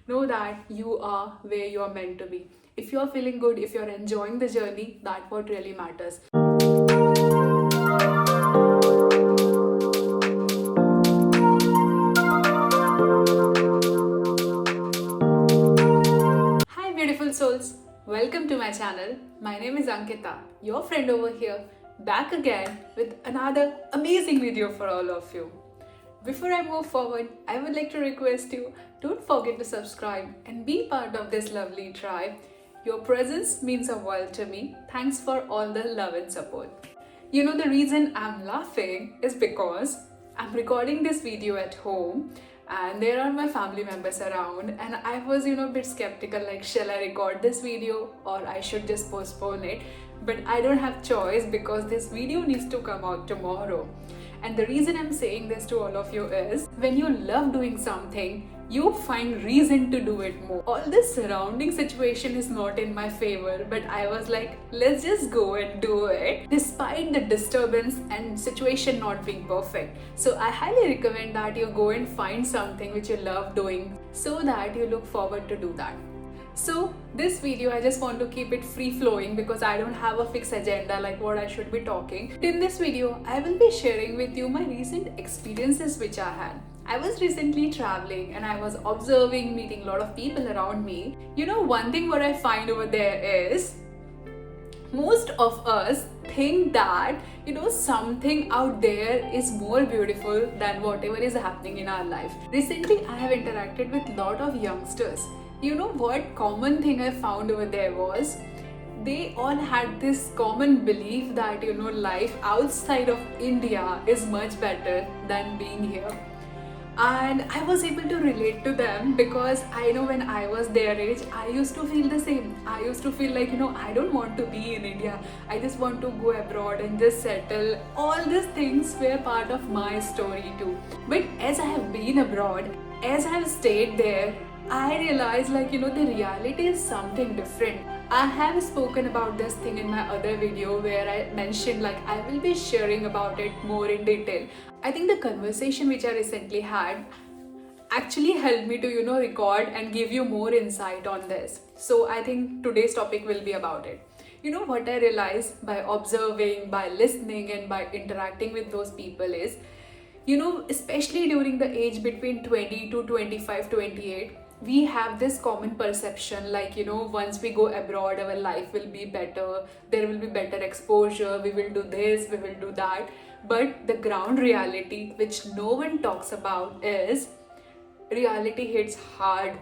know that you are where you are meant to be. If you're feeling good, if you're enjoying the journey, that's what really matters. Hi, beautiful souls. Welcome to my channel. My name is Ankita, your friend over here, back again with another amazing video for all of you. Before I move forward, I would like to request you don't forget to subscribe and be part of this lovely tribe. Your presence means a world to me. Thanks for all the love and support. The reason I'm laughing is because I'm recording this video at home and there are my family members around, and I was a bit skeptical, like, shall I record this video or I should just postpone it? But I don't have choice because this video needs to come out tomorrow. And the reason I'm saying this to all of you is when you love doing something, you find reason to do it more. All this surrounding situation is not in my favor, but I was like, let's just go and do it despite the disturbance and situation not being perfect. So I highly recommend that you go and find something which you love doing so that you look forward to do that. So this video, I just want to keep it free flowing because I don't have a fixed agenda like what I should be talking. In this video, I will be sharing with you my recent experiences which I had. I was recently traveling and I was observing, meeting a lot of people around me. One thing what I find over there is most of us think that something out there is more beautiful than whatever is happening in our life. Recently, I have interacted with a lot of youngsters. What common thing I found over there was they all had this common belief that life outside of India is much better than being here. And I was able to relate to them because I know when I was their age, I used to feel the same. I used to feel like, I don't want to be in India. I just want to go abroad and just settle. All these things were part of my story too. But as I have been abroad, as I have stayed there, I realized the reality is something different. I have spoken about this thing in my other video where I mentioned I will be sharing about it more in detail. I think the conversation which I recently had actually helped me to record and give you more insight on this. So I think today's topic will be about it. What I realized by observing, by listening and by interacting with those people is especially during the age between 20 to 25, 28, we have this common perception once we go abroad our life will be better, there will be better exposure, we will do this, we will do that. But the ground reality which no one talks about is reality hits hard.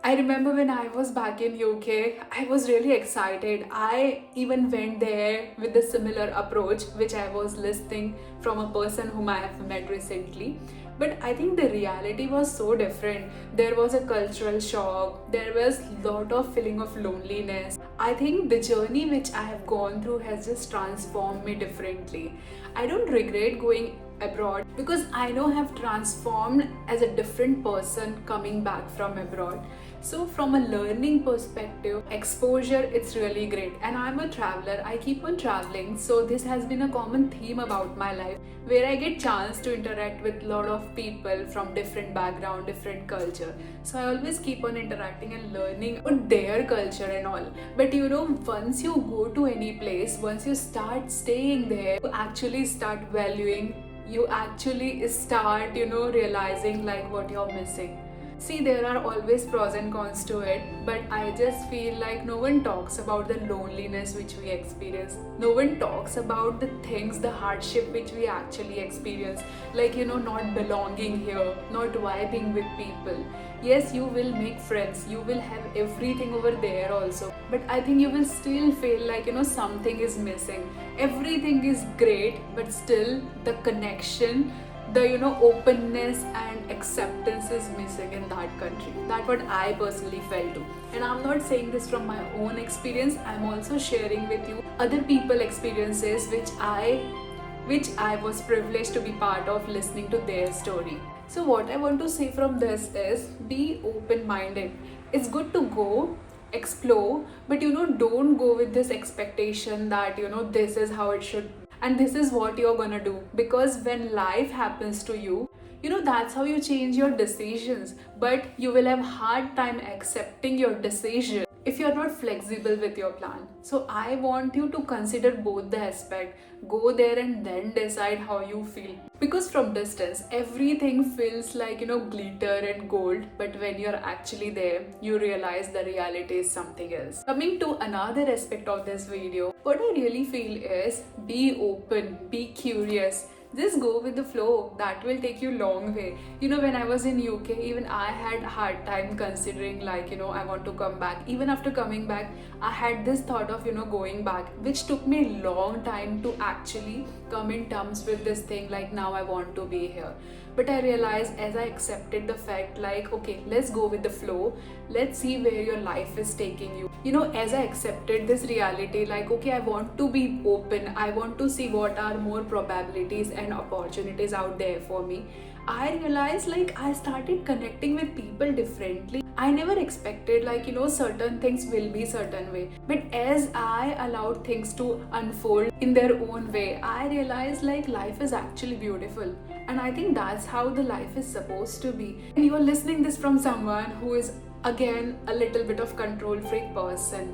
I remember when I was back in UK, I was really excited. I even went there with a similar approach which I was listening from a person whom I have met recently. But I think the reality was so different. There was a cultural shock. There was a lot of feeling of loneliness. I think the journey which I have gone through has just transformed me differently. I don't regret going abroad because I know I have transformed as a different person coming back from abroad. So from a learning perspective, exposure, it's really great. And I'm a traveler, I keep on traveling. So this has been a common theme about my life where I get chance to interact with a lot of people from different background, different culture. So I always keep on interacting and learning about their culture and all. But once you go to any place, once you start staying there, you actually start valuing, you actually start realizing what you're missing. See, there are always pros and cons to it, but I just feel like no one talks about the loneliness which we experience. No one talks about the things, the hardship which we actually experience, not belonging here, not vibing with people. Yes, you will make friends, you will have everything over there also, but I think you will still feel like something is missing. Everything is great, but still the connection, the openness and acceptance is missing in that country. That's what I personally felt too. And I'm not saying this from my own experience, I'm also sharing with you other people experiences which I was privileged to be part of, listening to their story. So what I want to say from this is be open-minded. It's good to go explore, but don't go with this expectation that this is how it should and this is what you're gonna do, because when life happens to you, That's how you change your decisions, but you will have hard time accepting your decision if you're not flexible with your plan. So I want you to consider both the aspect. Go there and then decide how you feel. Because from distance, everything feels like, glitter and gold, but when you're actually there, you realize the reality is something else. Coming to another aspect of this video, what I really feel is be open, be curious, just go with the flow. That will take you long way. When I was in UK, even I had hard time considering, like, I want to come back. Even after coming back, I had this thought of, going back, which took me a long time to actually come in terms with this thing, like, now I want to be here. But I realized as I accepted the fact, like, okay, let's go with the flow, let's see where your life is taking you. As I accepted this reality, like, okay, I want to be open, I want to see what are more probabilities and opportunities out there for me. I realized, like, I started connecting with people differently. I never expected, like, certain things will be certain way. But as I allowed things to unfold in their own way, I realized, like, life is actually beautiful. And I think that's how the life is supposed to be. And you are listening this from someone who is, again, a little bit of control freak person.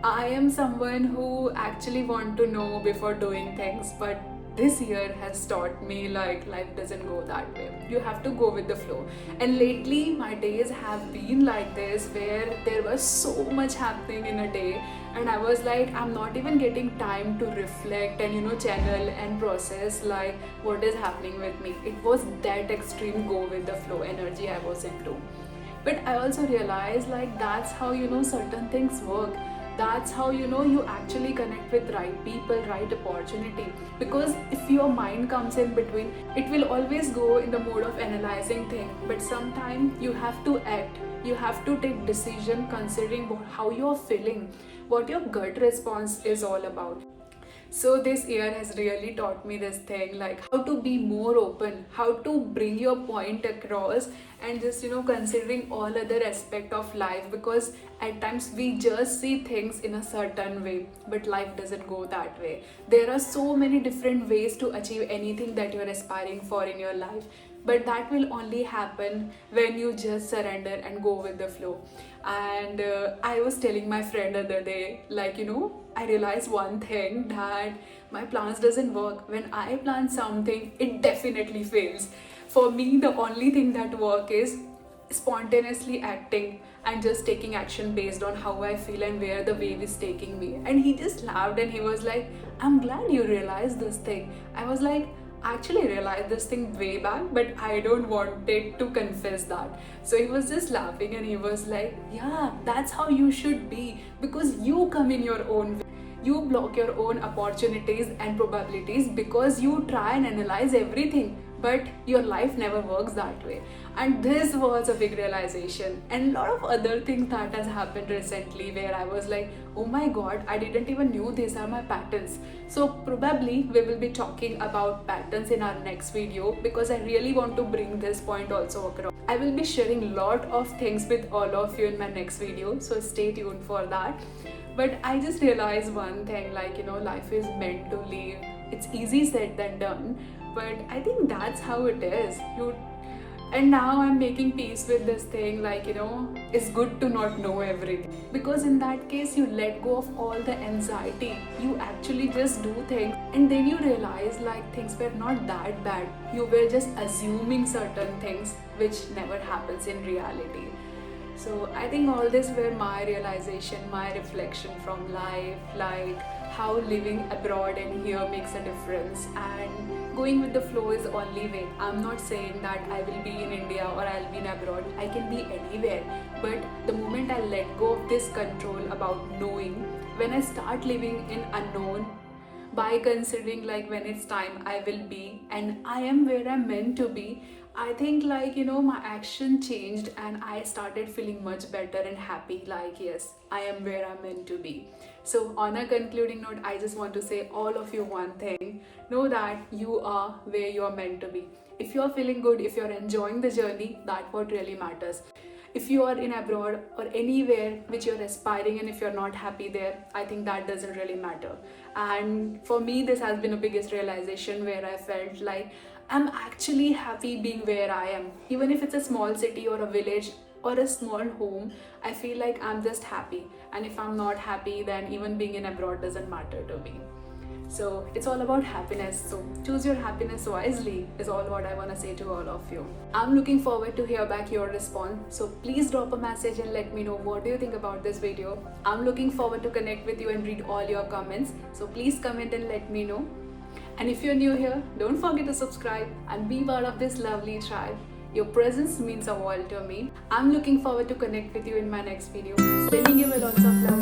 I am someone who actually want to know before doing things, but this year has taught me, like, life doesn't go that way. You have to go with the flow. And lately my days have been like this, where there was so much happening in a day, and I was like, I'm not even getting time to reflect and channel and process, like, what is happening with me. It was that extreme go with the flow energy I was into. But I also realized, like, that's how certain things work. That's how you actually connect with right people, right opportunity. Because if your mind comes in between, it will always go in the mode of analyzing things. But sometimes you have to act, you have to take decision considering how you're feeling, what your gut response is all about. So this year has really taught me this thing, like, how to be more open, how to bring your point across, and just considering all other aspect of life. Because at times we just see things in a certain way, but life doesn't go that way. There are so many different ways to achieve anything that you're aspiring for in your life, but that will only happen when you just surrender and go with the flow. And I was telling my friend the other day, like, I realized one thing, that my plans doesn't work. When I plan something, it definitely fails. For me, the only thing that work is spontaneously acting and just taking action based on how I feel and where the wave is taking me. And he just laughed and he was like, I'm glad you realized this thing. I was like, I actually realized this thing way back, but I don't want it to confess that. So he was just laughing and he was like, yeah, that's how you should be, because you come in your own way. You block your own opportunities and probabilities because you try and analyze everything, but your life never works that way. And this was a big realization, and a lot of other things that has happened recently, where I was like, oh my god, I didn't even knew these are my patterns. So probably we will be talking about patterns in our next video, because I really want to bring this point also across. I will be sharing a lot of things with all of you in my next video, so stay tuned for that. But I just realized one thing, like, life is meant to live. It's easy said than done, but I think that's how it is. And now I'm making peace with this thing, like, it's good to not know everything, because in that case you let go of all the anxiety. You actually just do things, and then you realize, like, things were not that bad. You were just assuming certain things which never happens in reality. So I think all this were my realization, my reflection from life, like how living abroad and here makes a difference, and going with the flow is the only way. I'm not saying that I will be in India or I'll be in abroad. I can be anywhere. But the moment I let go of this control about knowing, when I start living in unknown, by considering, like, when it's time I will be and I am where I'm meant to be, I think, like, my action changed and I started feeling much better and happy, like, yes, I am where I'm meant to be. So on a concluding note, I just want to say all of you one thing: know that you are where you are meant to be. If you're feeling good, if you're enjoying the journey, that's what really matters. If you are in abroad or anywhere which you're aspiring, and if you're not happy there, I think that doesn't really matter. And for me, this has been the biggest realization, where I felt like I'm actually happy being where I am. Even if it's a small city or a village or a small home, I feel like I'm just happy. And if I'm not happy, then even being in abroad doesn't matter to me. So it's all about happiness. So choose your happiness wisely is all what I want to say to all of you. I'm looking forward to hear back your response. So please drop a message and let me know what do you think about this video. I'm looking forward to connect with you and read all your comments. So please comment and let me know. And if you're new here, don't forget to subscribe and be part of this lovely tribe. Your presence means a world to me. I'm looking forward to connect with you in my next video. Sending you a lots of love.